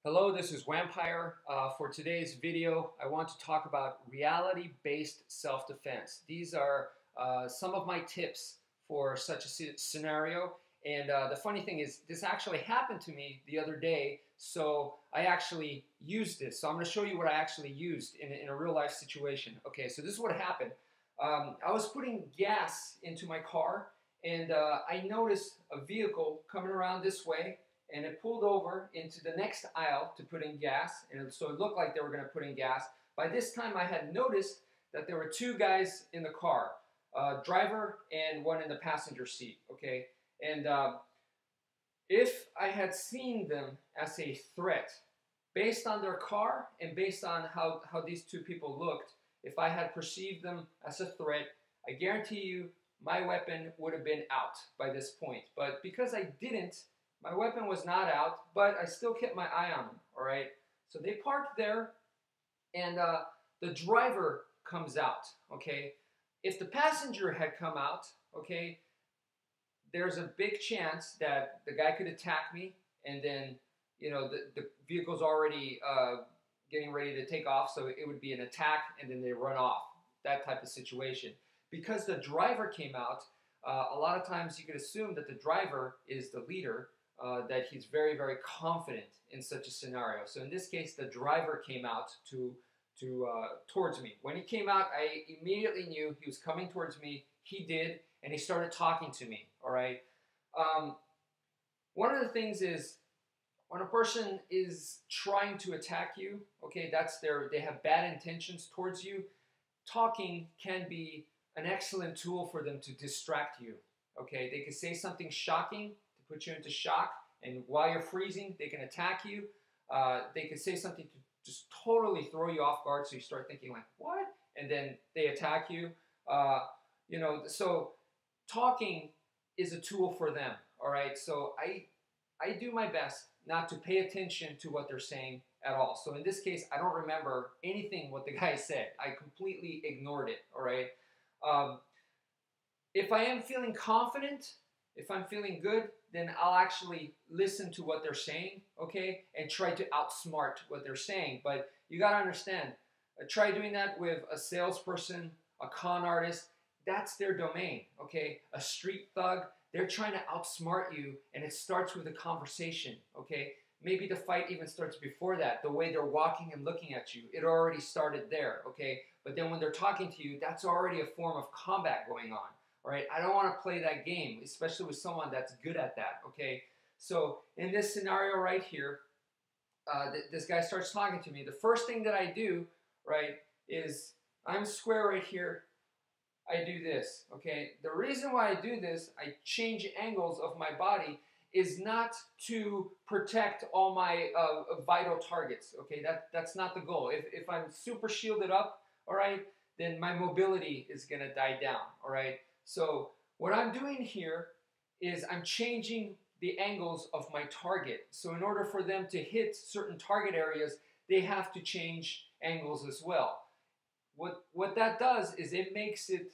Hello, this is wmpyr. For today's video, I want to talk about reality-based self-defense. These are some of my tips for such a scenario. And the funny thing is, this actually happened to me the other day, so I actually used this. So I'm going to show you what I actually used in a real-life situation. Okay, so this is what happened. I was putting gas into my car, and I noticed a vehicle coming around this way, and it pulled over into the next aisle to put in gas, and so it looked like they were going to put in gas. By this time, I had noticed that there were two guys in the car, a driver and one in the passenger seat, okay? And if I had seen them as a threat, based on their car and based on how these two people looked, if I had perceived them as a threat, I guarantee you my weapon would have been out by this point. But because I didn't, my weapon was not out, but I still kept my eye on them, all right? So they parked there, and the driver comes out, okay? If the passenger had come out, okay, there's a big chance that the guy could attack me, and then, you know, the vehicle's already getting ready to take off, so it would be an attack, and then they run off, that type of situation. Because the driver came out, a lot of times you could assume that the driver is the leader, that he's very, very confident in such a scenario. So in this case, the driver came out towards me. When he came out, I immediately knew he was coming towards me. He did, and he started talking to me, all right? One of the things is, when a person is trying to attack you, okay, they have bad intentions towards you, talking can be an excellent tool for them to distract you, okay? They could say something shocking, put you into shock, and while you're freezing, they can attack you. They could say something to just totally throw you off guard, so you start thinking like, what? And then they attack you. You know, so talking is a tool for them, all right? So I do my best not to pay attention to what they're saying at all. So in this case, I don't remember anything what the guy said. I completely ignored it, all right? If I am feeling confident, if I'm feeling good, then I'll actually listen to what they're saying, okay, and try to outsmart what they're saying. But you got to understand, try doing that with a salesperson, a con artist. That's their domain, okay? A street thug, they're trying to outsmart you, and it starts with a conversation, okay? Maybe the fight even starts before that. The way they're walking and looking at you, it already started there, okay? But then when they're talking to you, that's already a form of combat going on. All right, I don't want to play that game, especially with someone that's good at that, okay? So in this scenario right here, this guy starts talking to me. The first thing that I do, right, is I'm square right here. I do this, okay? The reason why I do this, I change angles of my body, is not to protect all my vital targets, okay? That's not the goal. If I'm super shielded up, all right, then my mobility is going to die down, all right? So what I'm doing here is I'm changing the angles of my target. So in order for them to hit certain target areas, they have to change angles as well. What that does is it makes it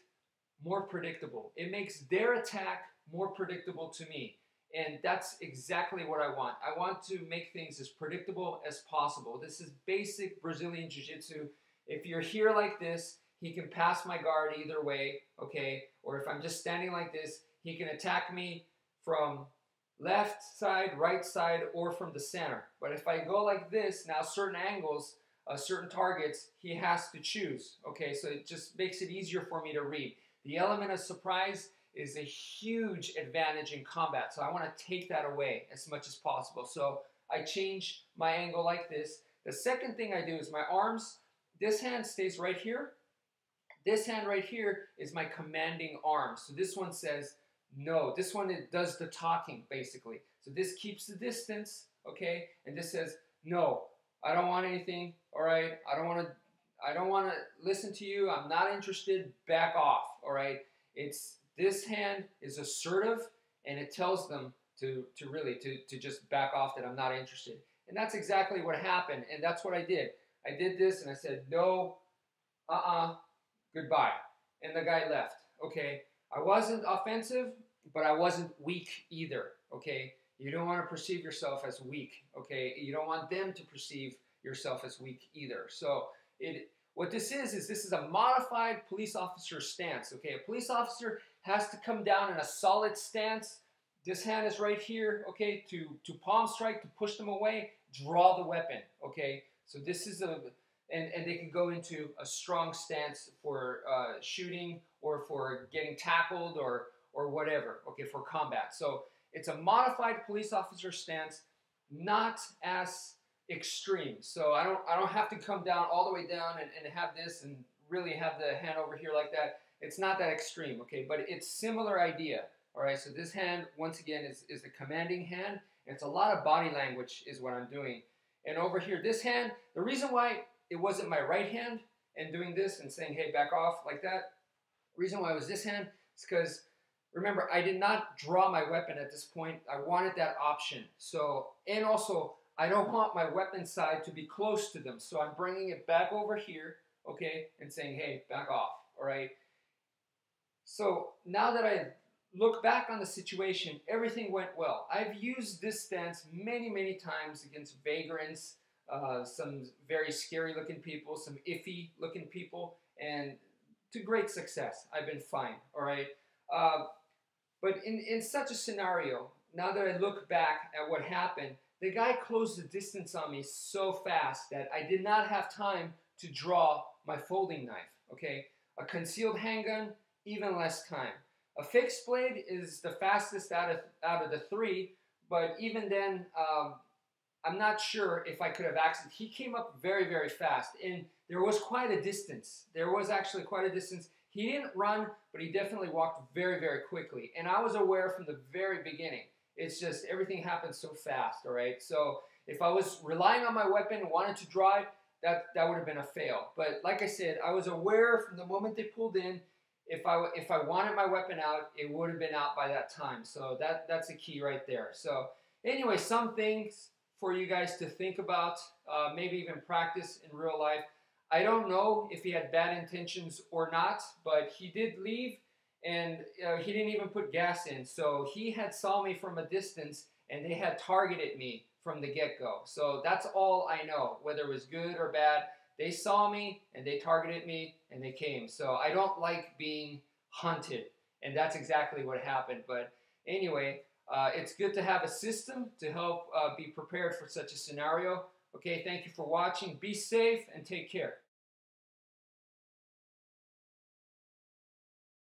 more predictable. It makes their attack more predictable to me. And that's exactly what I want. I want to make things as predictable as possible. This is basic Brazilian Jiu-Jitsu. If you're here like this, he can pass my guard either way, okay? Or if I'm just standing like this, he can attack me from left side, right side, or from the center. But if I go like this, now certain angles, certain targets, he has to choose, okay? So it just makes it easier for me to read. The element of surprise is a huge advantage in combat, so I want to take that away as much as possible. So I change my angle like this. The second thing I do is my arms, this hand stays right here. This hand right here is my commanding arm. So this one says no. This one, it does the talking, basically. So this keeps the distance, okay? And this says, no, I don't want anything, all right? I don't want to listen to you. I'm not interested. Back off, all right? This hand is assertive, and it tells them to just back off, that I'm not interested. And that's exactly what happened, and that's what I did. I did this, and I said, no, goodbye. And the guy left, okay? I wasn't offensive, but I wasn't weak either, okay? You don't want to perceive yourself as weak, okay? You don't want them to perceive yourself as weak either. So what this is this is a modified police officer stance, okay? A police officer has to come down in a solid stance. This hand is right here, okay, to palm strike, to push them away, draw the weapon, okay? So this is and they can go into a strong stance for shooting or for getting tackled or whatever, okay, for combat. So it's a modified police officer stance, not as extreme. So I don't have to come down all the way down and have this and really have the hand over here like that. It's not that extreme, okay, but it's similar idea. All right, so this hand, once again, is the commanding hand. And it's a lot of body language is what I'm doing. And over here, this hand, the reason why it wasn't my right hand and doing this and saying, hey, back off like that, the reason why it was this hand is because, remember, I did not draw my weapon at this point. I wanted that option. So, and also, I don't want my weapon side to be close to them. So I'm bringing it back over here, okay, and saying, hey, back off, all right? So now that I look back on the situation, everything went well. I've used this stance many, many times against vagrants, some very scary looking people, some iffy looking people, and to great success. I've been fine, all right? But in such a scenario, now that I look back at what happened, the guy closed the distance on me so fast that I did not have time to draw my folding knife, okay? A concealed handgun, even less time. A fixed blade is the fastest out of the three, but even then, I'm not sure if I could have accessed. He came up very, very fast, and there was quite a distance. There was actually quite a distance. He didn't run, but he definitely walked very, very quickly, and I was aware from the very beginning. It's just everything happened so fast, all right? So if I was relying on my weapon and wanted to drive, that would have been a fail. But like I said, I was aware from the moment they pulled in. If I wanted my weapon out, it would have been out by that time. So that's a key right there. So anyway, some things for you guys to think about, maybe even practice in real life. I don't know if he had bad intentions or not, but he did leave, and he didn't even put gas in. So he had saw me from a distance, and they had targeted me from the get-go. So that's all I know, whether it was good or bad. They saw me, and they targeted me, and they came. So I don't like being hunted, and that's exactly what happened. But anyway, it's good to have a system to help be prepared for such a scenario. Okay, thank you for watching. Be safe and take care.